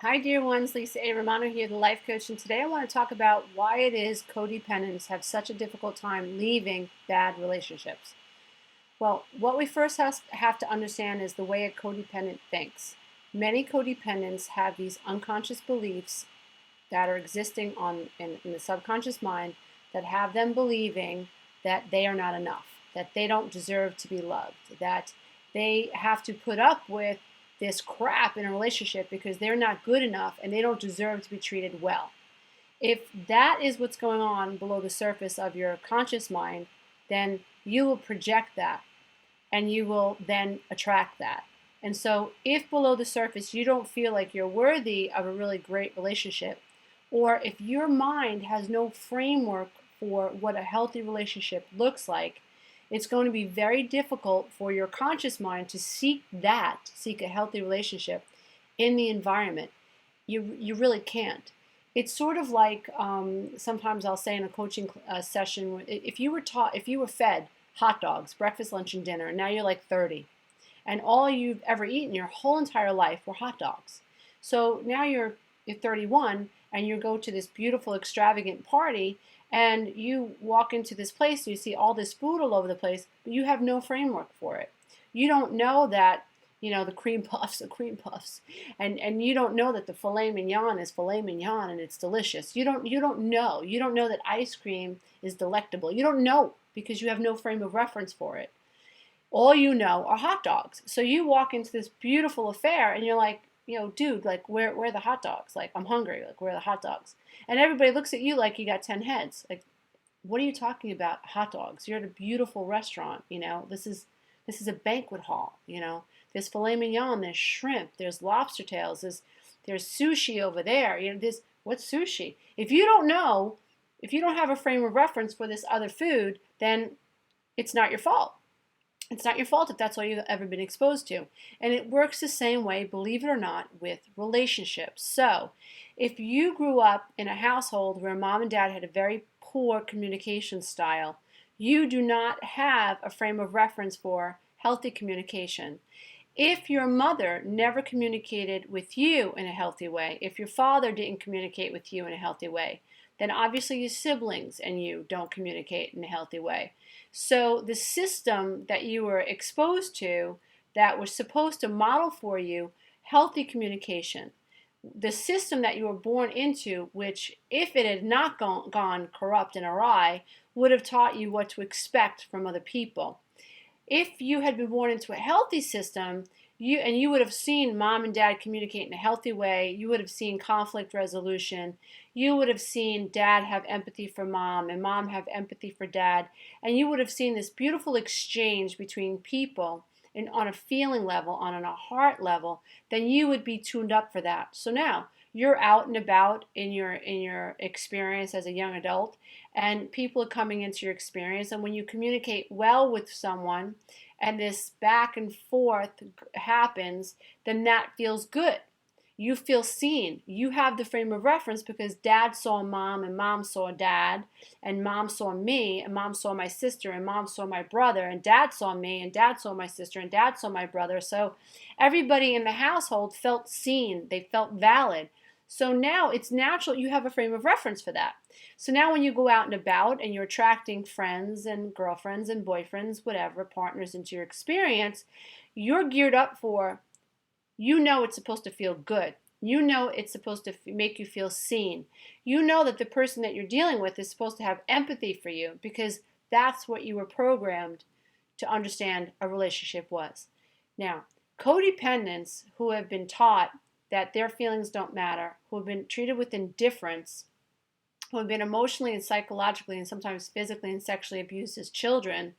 Hi, dear ones. Lisa A. Romano here, the life coach, and today I want to talk about why it is codependents have such a difficult time leaving bad relationships. Well, what we first have to understand is the way a codependent thinks. Many codependents have these unconscious beliefs that are existing in the subconscious mind that have them believing that they are not enough, that they don't deserve to be loved, that they have to put up with this crap in a relationship because they're not good enough and they don't deserve to be treated well. If that is what's going on below the surface of your conscious mind, then you will project that and you will then attract that. And so, if below the surface you don't feel like you're worthy of a really great relationship, or if your mind has no framework for what a healthy relationship looks like, it's going to be very difficult for your conscious mind to seek a healthy relationship in the environment. You really can't. It's sort of like sometimes I'll say in a coaching session, if you were fed hot dogs, breakfast, lunch, and dinner, and now you're like 30, and all you've ever eaten your whole entire life were hot dogs. So now you're 31, and you go to this beautiful, extravagant party, and you walk into this place, and you see all this food all over the place, but you have no framework for it. You don't know that the cream puffs are cream puffs, and you don't know that the filet mignon is filet mignon and it's delicious. You don't know that ice cream is delectable. You don't know because you have no frame of reference for it. All you know are hot dogs. So you walk into this beautiful affair and you're like, dude, like where are the hot dogs? Like, I'm hungry. Like, where are the hot dogs? And everybody looks at you like you got 10 heads. Like, what are you talking about? Hot dogs? You're at a beautiful restaurant. This is a banquet hall. There's filet mignon, there's shrimp, there's lobster tails, there's sushi over there. What's sushi? If you don't have a frame of reference for this other food, then it's not your fault. It's not your fault if that's all you've ever been exposed to. And it works the same way, believe it or not, with relationships. So, if you grew up in a household where mom and dad had a very poor communication style, you do not have a frame of reference for healthy communication. If your mother never communicated with you in a healthy way, if your father didn't communicate with you in a healthy way, then obviously your siblings and you don't communicate in a healthy way. So the system that you were exposed to that was supposed to model for you healthy communication, the system that you were born into, which if it had not gone corrupt and awry, would have taught you what to expect from other people. If you had been born into a healthy system, you would have seen mom and dad communicate in a healthy way. You would have seen conflict resolution. You would have seen dad have empathy for mom and mom have empathy for dad. And you would have seen this beautiful exchange between people and on a feeling level, on a heart level. Then you would be tuned up for that. So now you're out and about in your experience as a young adult, and people are coming into your experience. And when you communicate well with someone and this back and forth happens, then that feels good. You feel seen. You have the frame of reference because dad saw mom and mom saw dad, and mom saw me and mom saw my sister and mom saw my brother, and dad saw me and dad saw my sister and dad saw my brother. So everybody in the household felt seen. They felt valid. So now it's natural you have a frame of reference for that. So now when you go out and about and you're attracting friends and girlfriends and boyfriends, whatever, partners into your experience, you're geared up for, it's supposed to feel good. It's supposed to make you feel seen. That the person that you're dealing with is supposed to have empathy for you because that's what you were programmed to understand a relationship was. Now, codependents who have been taught that their feelings don't matter, who have been treated with indifference, who have been emotionally and psychologically and sometimes physically and sexually abused as children,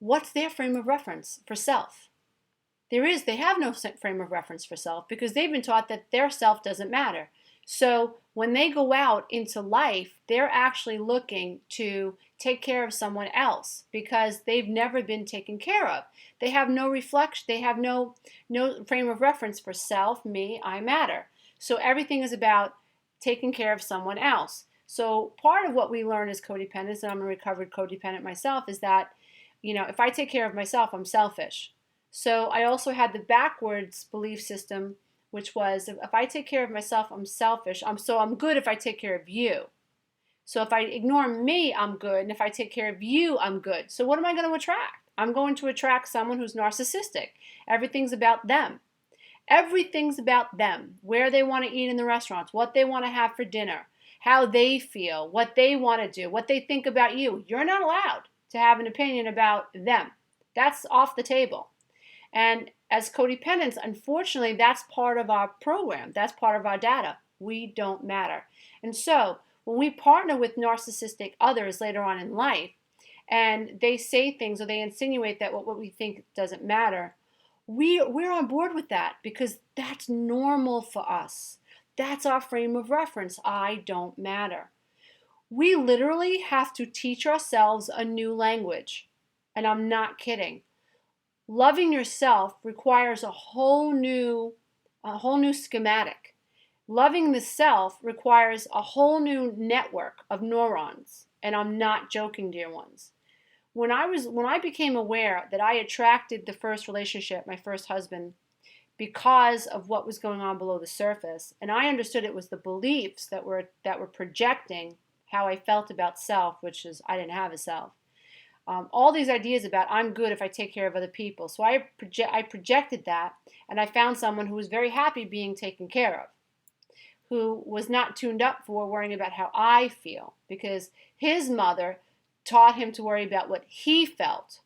what's their frame of reference for self? They have no frame of reference for self because they've been taught that their self doesn't matter. So when they go out into life, they're actually looking to take care of someone else because they've never been taken care of. They have no reflection. They have no frame of reference for self, me, I matter. So everything is about taking care of someone else. So part of what we learn as codependents, and I'm a recovered codependent myself, is that, if I take care of myself, I'm selfish. So I also had the backwards belief system which was if I take care of myself, I'm selfish. I'm good if I take care of you. So if I ignore me, I'm good. And if I take care of you, I'm good. So what am I going to attract? I'm going to attract someone who's narcissistic. Everything's about them. Everything's about them. Where they want to eat in the restaurants, what they want to have for dinner, how they feel, what they want to do, what they think about you. You're not allowed to have an opinion about them. That's off the table. And as codependents, unfortunately, that's part of our program. That's part of our data. We don't matter. And so when we partner with narcissistic others later on in life, and they say things or they insinuate that what we think doesn't matter, we're on board with that because that's normal for us. That's our frame of reference. I don't matter. We literally have to teach ourselves a new language. And I'm not kidding. Loving yourself requires a whole new schematic. Loving the self requires a whole new network of neurons. And I'm not joking, dear ones. When I became aware that I attracted the first relationship, my first husband, because of what was going on below the surface, and I understood it was the beliefs that were projecting how I felt about self, which is I didn't have a self. All these ideas about I'm good if I take care of other people. So I projected that, and I found someone who was very happy being taken care of, who was not tuned up for worrying about how I feel, because his mother taught him to worry about what he felt.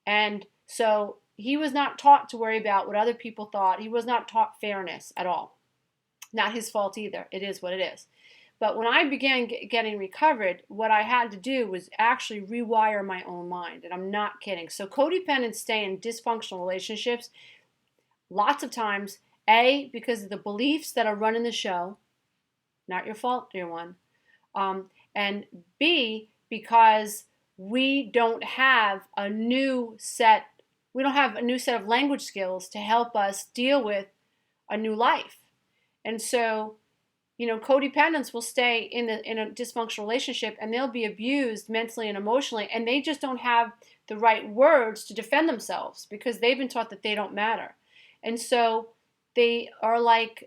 And so he was not taught to worry about what other people thought. He was not taught fairness at all. Not his fault either. It is what it is. But when I began getting recovered, what I had to do was actually rewire my own mind. And I'm not kidding. So codependents stay in dysfunctional relationships lots of times, A, because of the beliefs that are running the show. Not your fault, dear one. And B, because we don't have a new set of language skills to help us deal with a new life. And so, codependents will stay in a dysfunctional relationship and they'll be abused mentally and emotionally, and they just don't have the right words to defend themselves because they've been taught that they don't matter. And so they're like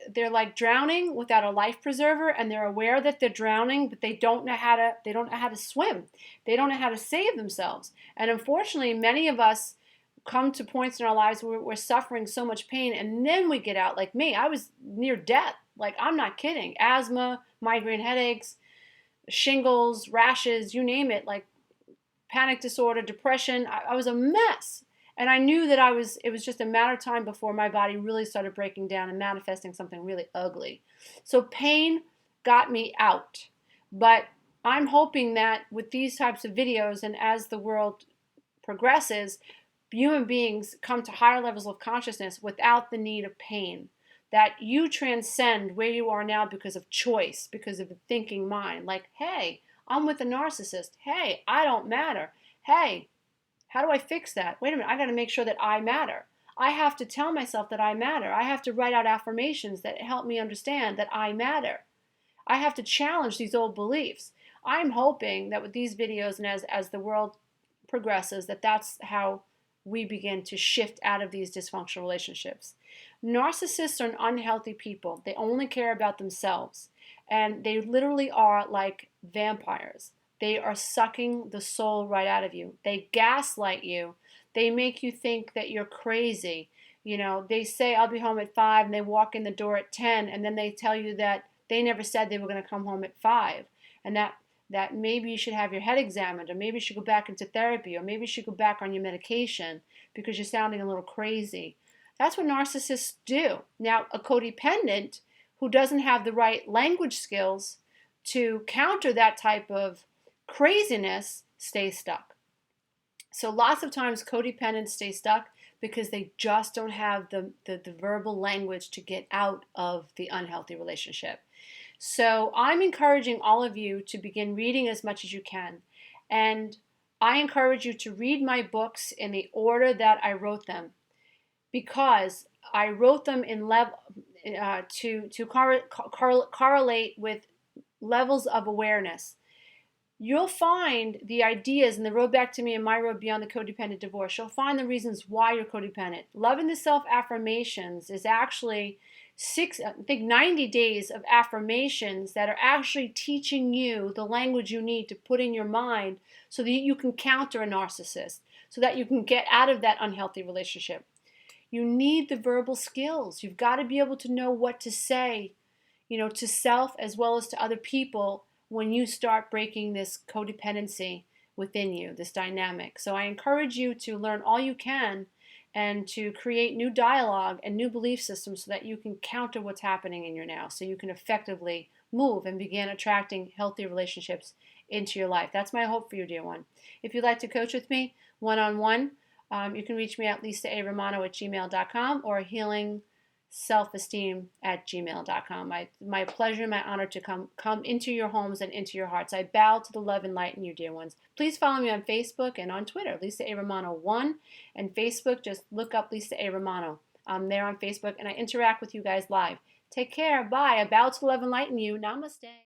drowning without a life preserver, and they're aware that they're drowning, but they don't know how to swim. They don't know how to save themselves. And unfortunately, many of us come to points in our lives where we're suffering so much pain, and then we get out. Like me, I was near death. Like, I'm not kidding. Asthma, migraine headaches, shingles, rashes, you name it, like panic disorder, depression. I was a mess. And I knew that it was just a matter of time before my body really started breaking down and manifesting something really ugly. So pain got me out. But I'm hoping that with these types of videos, and as the world progresses, human beings come to higher levels of consciousness without the need of pain. That you transcend where you are now because of choice, because of the thinking mind. Like, hey, I'm with a narcissist. Hey, I don't matter. Hey, how do I fix that? Wait a minute, I got to make sure that I matter. I have to tell myself that I matter. I have to write out affirmations that help me understand that I matter. I have to challenge these old beliefs. I'm hoping that with these videos and as the world progresses, that's how we begin to shift out of these dysfunctional relationships. Narcissists are unhealthy people. They only care about themselves. And they literally are like vampires. They are sucking the soul right out of you. They gaslight you. They make you think that you're crazy. They say, I'll be home at 5, and they walk in the door at 10, and then they tell you that they never said they were going to come home at 5, and that maybe you should have your head examined, or maybe you should go back into therapy, or maybe you should go back on your medication because you're sounding a little crazy. That's what narcissists do. Now, a codependent who doesn't have the right language skills to counter that type of craziness stays stuck. So lots of times codependents stay stuck because they just don't have the verbal language to get out of the unhealthy relationship. So I'm encouraging all of you to begin reading as much as you can. And I encourage you to read my books in the order that I wrote them, because I wrote them in to correlate with levels of awareness. you'll find the ideas in the road back to me and my road beyond the codependent divorce. You'll find the reasons why you're codependent. Loving the self affirmations is actually 90 days of affirmations that are actually teaching you the language you need to put in your mind so that you can counter a narcissist, so that you can get out of that unhealthy relationship. You need the verbal skills. You've got to be able to know what to say, to self as well as to other people when you start breaking this codependency within you, this dynamic. So I encourage you to learn all you can and to create new dialogue and new belief systems so that you can counter what's happening in your now, so you can effectively move and begin attracting healthy relationships into your life. That's my hope for you, dear one. If you'd like to coach with me one-on-one, you can reach me at lisaaromano@gmail.com or healingselfesteem@gmail.com. My pleasure and my honor to come into your homes and into your hearts. I bow to the love and light in you, dear ones. Please follow me on Facebook and on Twitter, Lisa A. Romano 1. And Facebook, just look up Lisa A. Romano. I'm there on Facebook, and I interact with you guys live. Take care. Bye. I bow to the love and light in you. Namaste.